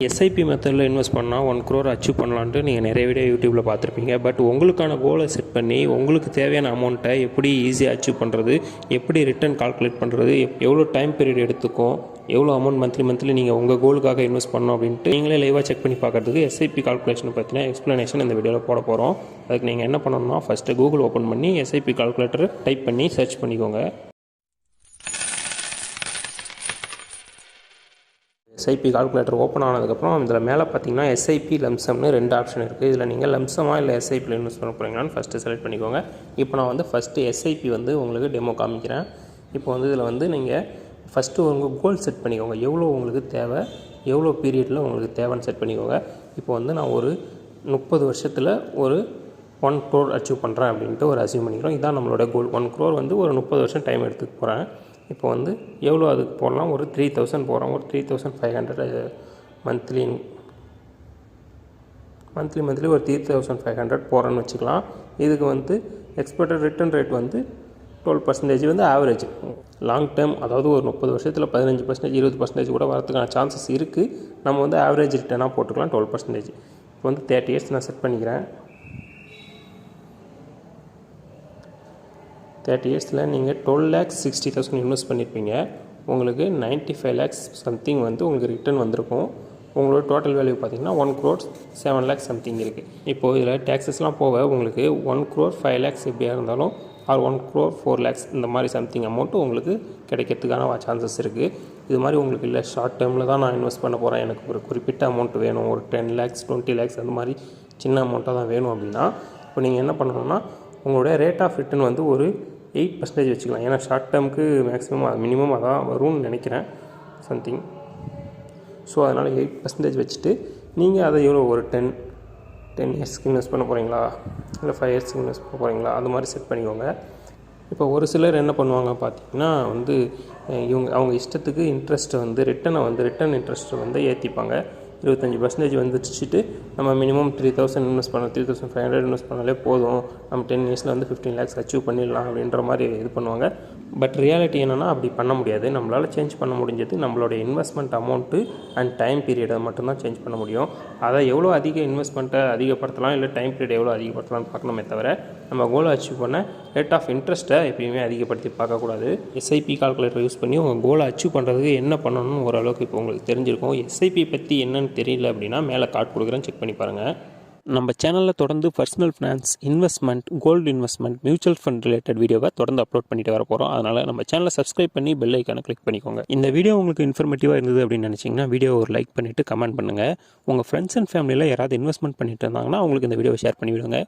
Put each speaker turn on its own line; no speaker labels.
SIP மெத்தடில் invest பண்ணால் 1 crore achieve பண்ணலான்ட்டு நீங்கள் நிறைய வீடியோ யூடியூப்பில் பார்த்துருப்பீங்க. பட் உங்களுக்கான கோலை செட் பண்ணி உங்களுக்கு தேவையான அமௌண்ட்டை எப்படி ஈஸியாக அச்சீவ் பண்ணுறது, எப்படி ரிட்டர்ன் கால்குலேட் பண்ணுறது, எவ்வளோ டைம் பீரியட் எடுத்துக்கும், எவ்வளோ அமௌண்ட் மந்த்லி நீங்கள் உங்கள் கோலுக்காக இன்வெஸ்ட் பண்ணணும் அப்படின்ட்டு நீங்களே லைவாக செக் பண்ணி பார்க்குறதுக்கு எஸ்ஐபி கால்குலேஷன் பற்றின எக்ஸ்ப்ளனேஷன் இந்த வீடியோவில் போட போகிறோம். அதுக்கு நீங்கள் என்ன பண்ணணும்னா ஃபஸ்ட்டு கூகுள் ஓப்பன் பண்ணி எஸ்ஐபி கால்குலேட்டர் டைப் பண்ணி சர்ச் பண்ணிக்கோங்க. எஸ்ஐபி கால்குலேட்டர் ஓப்பன் ஆனதுக்கப்புறம் இதில் மேலே பார்த்தீங்கன்னா எஸ்ஐபி லம்சம்னு 2 ஆப்ஷன் இருக்குது. இதில் நீங்கள் லம்சமாக இல்லை எஸ்ஐபியில் இன்வெஸ்ட் பண்ண போகிறீங்களான்னு ஃபஸ்ட்டு செலக்ட் பண்ணிக்கோங்க. இப்போ நான் ஃபஸ்ட்டு எஸ்ஐபி உங்களுக்கு டெமோ காமிக்கிறேன். இப்போ இதில் நீங்கள் ஃபஸ்ட்டு உங்கள் கோல் செட் பண்ணிக்கோங்க. எவ்வளோ உங்களுக்கு தேவை, எவ்வளோ பீரியடில் உங்களுக்கு தேவைன்னு செட் பண்ணிக்கோங்க. இப்போ நான் ஒரு 30 வருஷத்தில் ஒரு 1 crore அச்சீவ் பண்ணுறேன் அப்படின்ட்டு ஒரு அசீவ் பண்ணிக்கிறோம். இதான் நம்மளோட கோல். 1 crore ஒரு 30 வருஷம் டைம் எடுத்துக்க போகிறேன். இப்போ எவ்வளோ அதுக்கு போடலாம், ஒரு 3000 போகிறோம். ஒரு 3500 மந்த்லி ஒரு 3500 போகிறேன்னு வச்சுக்கலாம். இதுக்கு expected return rate 12% average. Long term, அதாவது ஒரு 30 வருஷத்தில் 15%, 20% கூட வரதுக்கான சான்சஸ் இருக்குது. நம்ம ஆவரேஜ் ரிட்டர்னாக போட்டுக்கலாம் 12%. இப்போ 30 years நான் செட் பண்ணிக்கிறேன். 30 yearsல நீங்கள் 12,60,000 இன்வெஸ்ட் பண்ணியிருப்பீங்க. உங்களுக்கு 95 lakhs சம்திங் உங்களுக்கு ரிட்டர்ன் வந்திருக்கும். உங்களோட டோட்டல் வேல்யூ பார்த்தீங்கன்னா 1 crore 7 lakhs சம்திங் இருக்குது. இப்போது இதில் டேக்ஸஸ்லாம் போக உங்களுக்கு 1 crore 5 lakhs எப்படியா இருந்தாலும், ஆர் 1 crore 4 lakhs இந்த மாதிரி சம்திங் அமௌண்ட்டு உங்களுக்கு கிடைக்கிறதுக்கான சான்சஸ் இருக்குது. இது மாதிரி உங்களுக்கு இல்லை, ஷார்ட் டேர்மில் தான் நான் இன்வெஸ்ட் பண்ண போகிறேன், எனக்கு ஒரு குறிப்பிட்ட அமௌண்ட் வேணும், ஒரு 10 lakhs 20 lakhs அந்த மாதிரி சின்ன அமௌண்ட்டாக தான் வேணும் அப்படின்னா, இப்போ நீங்கள் என்ன பண்ணணும்னா உங்களோட ரேட் ஆஃப் ரிட்டர்ன் ஒரு 8% வச்சுக்கலாம். ஏன்னா ஷார்ட் டேர்முக்கு மேக்ஸிமம் மினிமம் அதான் வரும்னு நினைக்கிறேன் சம்திங். ஸோ அதனால் 8% வச்சுட்டு நீங்கள் அதை எவ்வளோ ஒரு 10 இயர்ஸ்க்கு இன்வெஸ்ட் பண்ண போகிறீங்களா, இல்லை 5 இயர்ஸ்க்கு இன்வெஸ்ட் பண்ண போகிறீங்களா, அது மாதிரி செட் பண்ணிக்கோங்க. இப்போ ஒரு சிலர் என்ன பண்ணுவாங்க பார்த்தீங்கன்னா அவங்க இஷ்டத்துக்கு இன்ட்ரெஸ்ட்டை ரிட்டர்ன் இன்ட்ரெஸ்ட்டை ஏற்றிப்பாங்க. 25% வந்துச்சுட்டு நம்ம மினிமம் 3000 இன்வெஸ்ட் பண்ண 3500 இன்வெஸ்ட் பண்ணாலே போதும், நம்ம 10 இயர்ஸில் 15 lakhs அச்சீவ் பண்ணிடலாம் அப்படின்ற மாதிரி இது பண்ணுவாங்க. பட் ரியாலிட்டி என்னென்னா அப்படி பண்ண முடியாது. நம்மளால் சேஞ்ச் பண்ண முடிஞ்சது நம்மளோட இன்வெஸ்ட்மெண்ட் அமௌண்ட்டு அண்ட் டைம் பீரியடை மட்டும்தான் சேஞ்ச் பண்ண முடியும். அதை எவ்வளோ அதிக இன்வெஸ்ட்மெண்ட்டை அதிகப்படுத்தலாம், இல்லை டைம் பீரியட் எவ்வளோ அதிகப்படுத்தலாம்னு பார்க்கணுமே தவிர நம்ம கோலை அச்சீவ் பண்ண ரேட் ஆஃப் இன்ட்ரெஸ்ட்டை எப்பயுமே அதிகப்படுத்தி பார்க்கக்கூடாது. எஸ்ஐபி கால்குலேட்டர் யூஸ் பண்ணி உங்கள் கோலை அச்சீவ் பண்ணுறதுக்கு என்ன பண்ணணும்னு ஓரளவுக்கு இப்போ உங்களுக்கு தெரிஞ்சிருக்கும். எஸ்ஐபி பற்றி என்னென்னு தெரியல அப்படின்னா மேலே கார்டு கொடுக்குறேன், செக் பண்ணி பாருங்கள். நம்ம சேனலில் தொடர்ந்து personal finance, investment, gold investment, mutual fund related வீடியோவை தொடர்ந்து அப்லோட் பண்ணிட்டு வர போகிறோம். அதனால் நம்ம சேனலை சப்ஸ்கிரைப் பண்ணி பெல் ஐக்கானை கிளிக் பண்ணிக்கோங்க. இந்த வீடியோ உங்களுக்கு இன்ஃபர்மேட்டிவாக இருந்தது அப்படின்னு நினச்சிங்கன்னா வீடியோ ஒரு லைக் பண்ணிவிட்டு கமெண்ட் பண்ணுங்கள். உங்கள் ஃப்ரெண்ட்ஸ் அண்ட் ஃபேமிலியில் யாராவது இன்வெஸ்ட்மெண்ட் பண்ணிட்டு இருந்தாங்கன்னா அவங்களுக்கு இந்த வீடியோவை ஷேர் பண்ணிவிடுங்க.